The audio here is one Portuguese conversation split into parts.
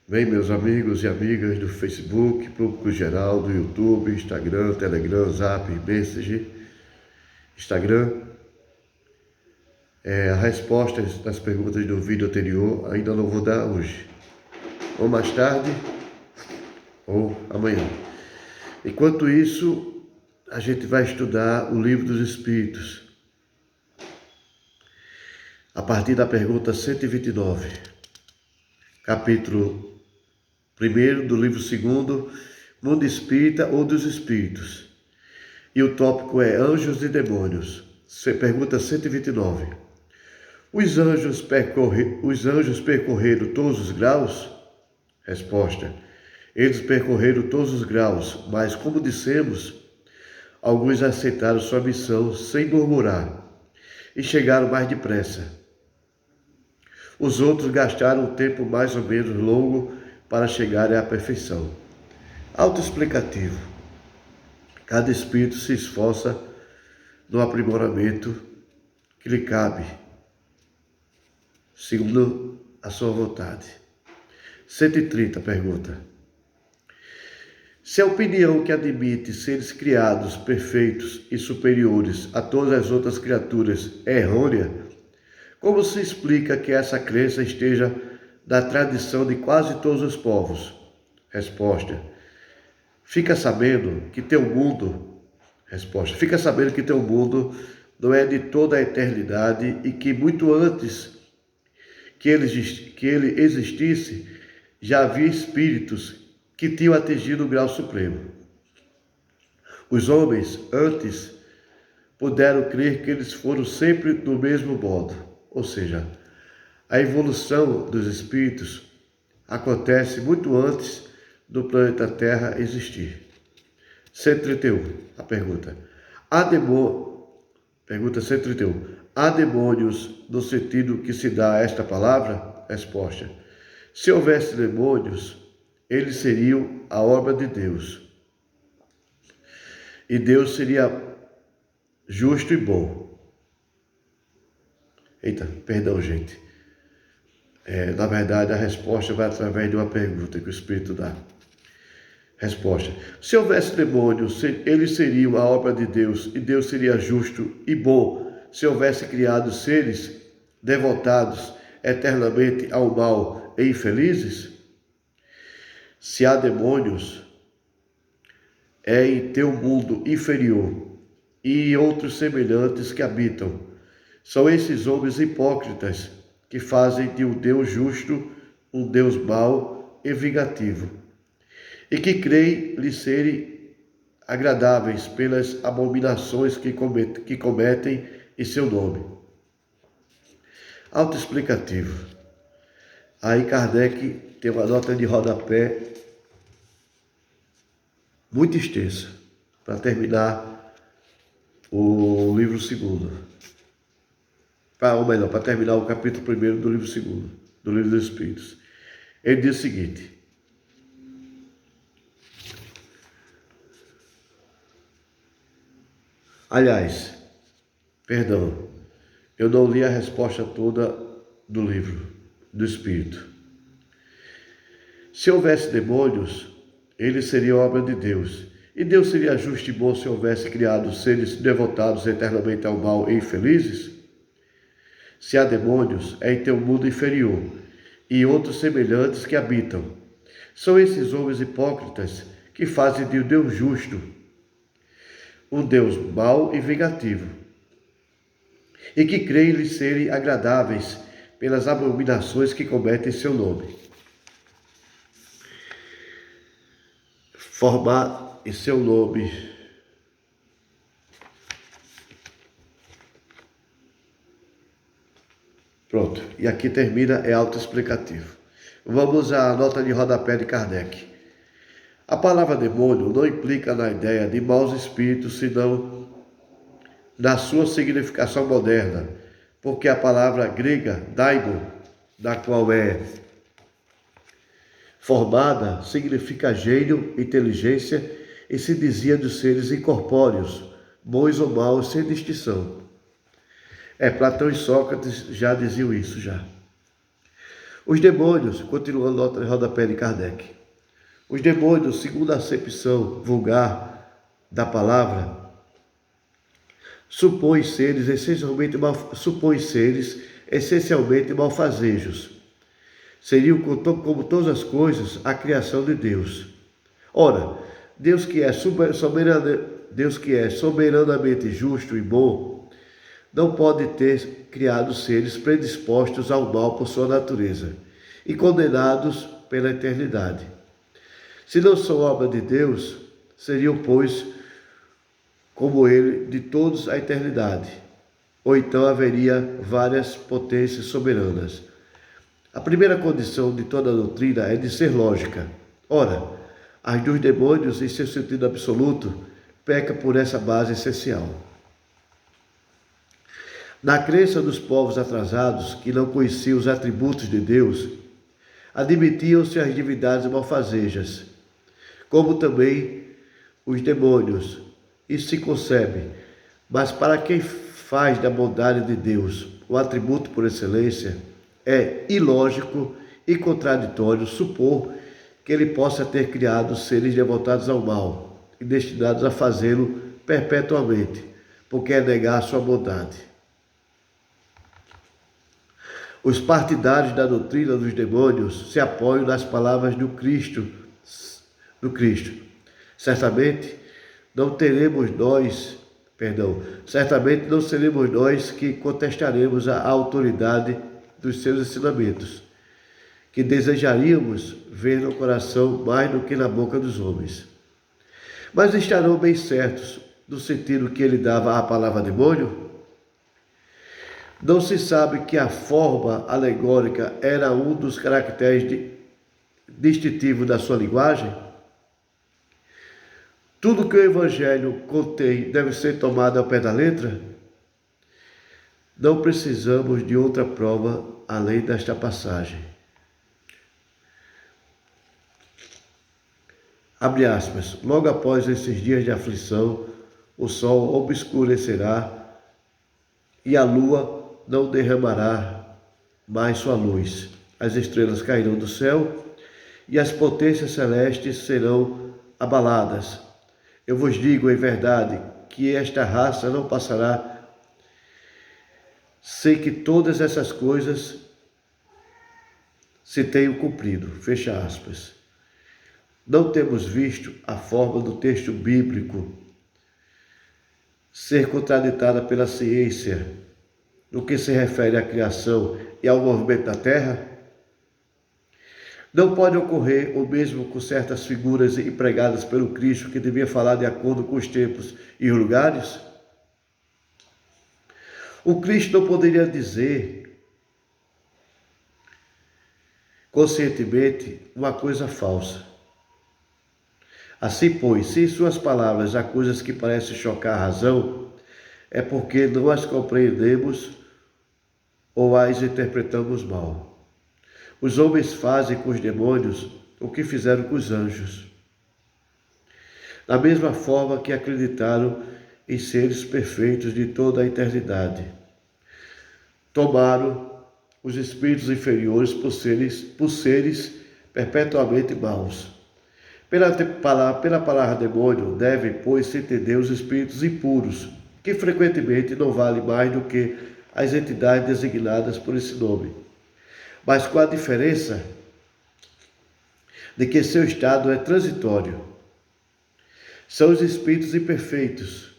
Bem, meus amigos e amigas do Facebook, público geral, do YouTube, Instagram, Telegram, Zap, Messenger, Instagram. A resposta das perguntas do vídeo anterior ainda não vou dar hoje. Ou mais tarde, ou amanhã. Enquanto isso, a gente vai estudar o Livro dos Espíritos. A partir da pergunta 129, capítulo 1º do livro 2º, Mundo Espírita ou dos Espíritos. E o tópico é Anjos e Demônios. Pergunta 129. Os anjos percorreram todos os graus? Resposta. Eles percorreram todos os graus, mas, como dissemos, alguns aceitaram sua missão sem murmurar e chegaram mais depressa. Os outros gastaram um tempo mais ou menos longo para chegarem à perfeição. Autoexplicativo. Cada espírito se esforça no aprimoramento que lhe cabe, segundo a sua vontade. 130, pergunta. Se a opinião que admite seres criados perfeitos e superiores a todas as outras criaturas é errônea, como se explica que essa crença esteja na tradição de quase todos os povos? Resposta. Fica sabendo que teu mundo não é de toda a eternidade e que muito antes que ele existisse, já havia espíritos que tinham atingido o grau supremo. Os homens, antes, puderam crer que eles foram sempre do mesmo modo. Ou seja, a evolução dos espíritos acontece muito antes do planeta Terra existir. 131, a pergunta. Pergunta 131. Há demônios no sentido que se dá a esta palavra? Resposta. Se houvesse demônios, eles seriam a obra de Deus. E Deus seria justo e bom. Eita, perdão, gente. Na verdade, a resposta vai através de uma pergunta que o Espírito dá. Resposta. Se houvesse demônios, eles seriam a obra de Deus, e Deus seria justo e bom se houvesse criado seres devotados eternamente ao mal e infelizes? Se há demônios, é em teu mundo inferior e outros semelhantes que habitam. São esses homens hipócritas que fazem de um Deus justo um Deus mau e vingativo, e que creem lhe serem agradáveis pelas abominações que cometem em seu nome. Autoexplicativo. Aí Kardec tem uma nota de rodapé muito extensa para terminar o livro 2º. Para terminar o capítulo 1º do livro 2º, do livro dos Espíritos. Ele diz o seguinte. Aliás, perdão, eu não li a resposta toda do livro do Espírito. Se houvesse demônios, eles seriam obra de Deus. E Deus seria justo e bom se houvesse criado seres devotados eternamente ao mal e infelizes? Se há demônios, é em teu mundo inferior e outros semelhantes que habitam. São esses homens hipócritas que fazem de um Deus justo um Deus mau e vingativo, e que creem lhe serem agradáveis pelas abominações que cometem em seu nome. Formar em seu nome Pronto, e aqui termina, é autoexplicativo. Vamos à nota de rodapé de Kardec. A palavra demônio não implica na ideia de maus espíritos, senão na sua significação moderna, porque a palavra grega daimon, da qual é formada, significa gênio, inteligência, e se dizia dos seres incorpóreos, bons ou maus, sem distinção. Platão e Sócrates já diziam isso já. Os demônios, continuando a nota de rodapé de Kardec, os demônios, segundo a acepção vulgar da palavra, supõem seres essencialmente malfazejos. Seriam, como todas as coisas, a criação de Deus. Ora, Deus que é soberanamente justo e bom, não pode ter criado seres predispostos ao mal por sua natureza e condenados pela eternidade. Se não são obra de Deus, seriam, pois, como ele, de todos a eternidade. Ou então haveria várias potências soberanas. A primeira condição de toda a doutrina é de ser lógica. Ora, as dos demônios, em seu sentido absoluto, peca por essa base essencial. Na crença dos povos atrasados, que não conheciam os atributos de Deus, admitiam-se as divindades malfazejas, como também os demônios. Isso se concebe, mas para quem faz da bondade de Deus o atributo por excelência, é ilógico e contraditório supor que ele possa ter criado seres devotados ao mal e destinados a fazê-lo perpetuamente, porque é negar sua bondade. Os partidários da doutrina dos demônios se apoiam nas palavras do Cristo. Certamente não seremos nós que contestaremos a autoridade dos seus ensinamentos, que desejaríamos ver no coração mais do que na boca dos homens. Mas estarão bem certos no sentido que ele dava à palavra demônio? Não se sabe que a forma alegórica era um dos caracteres distintivos da sua linguagem? Tudo que o Evangelho contém deve ser tomado ao pé da letra? Não precisamos de outra prova além desta passagem. Abre aspas. Logo após esses dias de aflição, o sol obscurecerá e a lua não derramará mais sua luz. As estrelas cairão do céu e as potências celestes serão abaladas. Eu vos digo em verdade que esta raça não passará sem que todas essas coisas se tenham cumprido. Fecha aspas. Não temos visto a forma do texto bíblico ser contraditada pela ciência no que se refere à criação e ao movimento da Terra? Não pode ocorrer o mesmo com certas figuras empregadas pelo Cristo que devia falar de acordo com os tempos e os lugares? O Cristo não poderia dizer conscientemente uma coisa falsa. Assim, pois, se em suas palavras há coisas que parecem chocar a razão, é porque não as compreendemos ou as interpretamos mal. Os homens fazem com os demônios o que fizeram com os anjos. Da mesma forma que acreditaram em seres perfeitos de toda a eternidade. Tomaram os espíritos inferiores por seres perpetuamente maus. Pela palavra demônio, devem, pois, se entender os espíritos impuros, que frequentemente não valem mais do que as entidades designadas por esse nome, mas com a diferença de que seu estado é transitório. São os espíritos imperfeitos,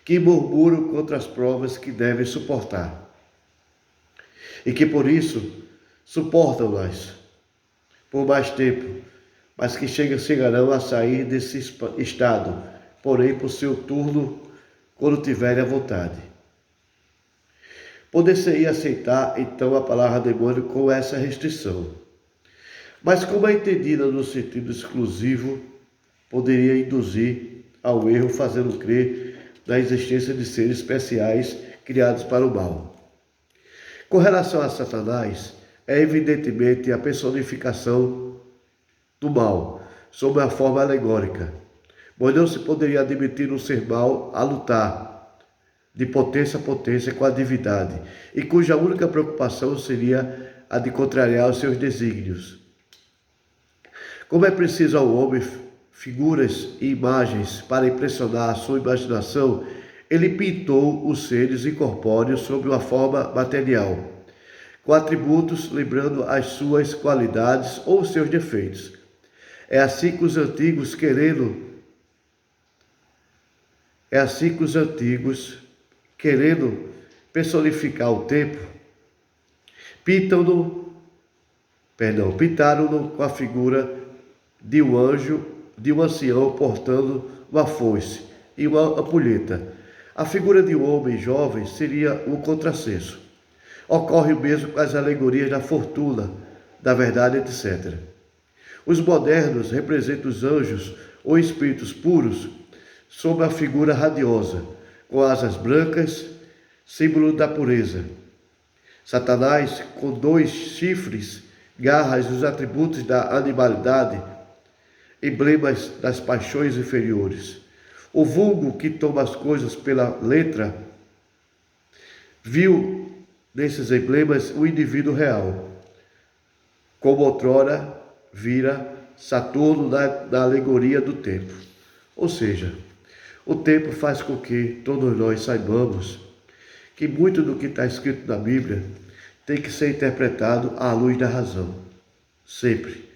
que murmuram contra as provas que devem suportar, e que por isso suportam-nas por mais tempo, mas que chegarão a sair desse estado, porém por seu turno, quando tiverem a vontade. Poder-se-ia aceitar, então, a palavra demônio com essa restrição. Mas como é entendida no sentido exclusivo, poderia induzir ao erro, fazendo crer na existência de seres especiais criados para o mal. Com relação a Satanás, é evidentemente a personificação do mal, sob a forma alegórica, pois não se poderia admitir um ser mau a lutar de potência a potência com a divindade, e cuja única preocupação seria a de contrariar os seus desígnios. Como é preciso ao homem figuras e imagens para impressionar a sua imaginação, ele pintou os seres incorpóreos sob uma forma material, com atributos lembrando as suas qualidades ou os seus defeitos. É assim que os antigos, querendo personificar o tempo, pintaram-no com a figura de um anjo, de um ancião portando uma foice e uma ampulheta. A figura de um homem jovem seria um contrassenso. Ocorre o mesmo com as alegorias da fortuna, da verdade, etc. Os modernos representam os anjos ou espíritos puros sob a figura radiosa, com asas brancas, símbolo da pureza. Satanás, com 2 chifres, garras e os atributos da animalidade, emblemas das paixões inferiores. O vulgo que toma as coisas pela letra viu nesses emblemas o indivíduo real, como outrora vira Saturno na alegoria do tempo. Ou seja, o tempo faz com que todos nós saibamos que muito do que está escrito na Bíblia tem que ser interpretado à luz da razão, sempre.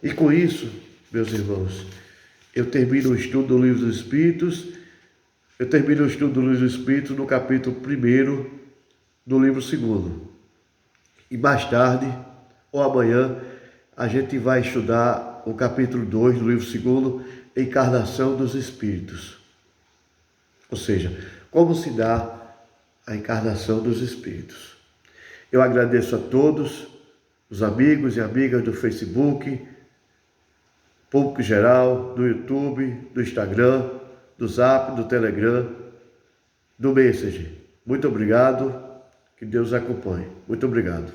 E com isso, meus irmãos, eu termino o estudo do Livro dos Espíritos, no capítulo 1 do livro 2. E mais tarde, ou amanhã, a gente vai estudar o capítulo 2 do livro 2, Encarnação dos Espíritos. Ou seja, como se dá a encarnação dos Espíritos. Eu agradeço a todos, os amigos e amigas do Facebook, público geral, do YouTube, do Instagram, do Zap, do Telegram, do Messenger. Muito obrigado, que Deus acompanhe. Muito obrigado.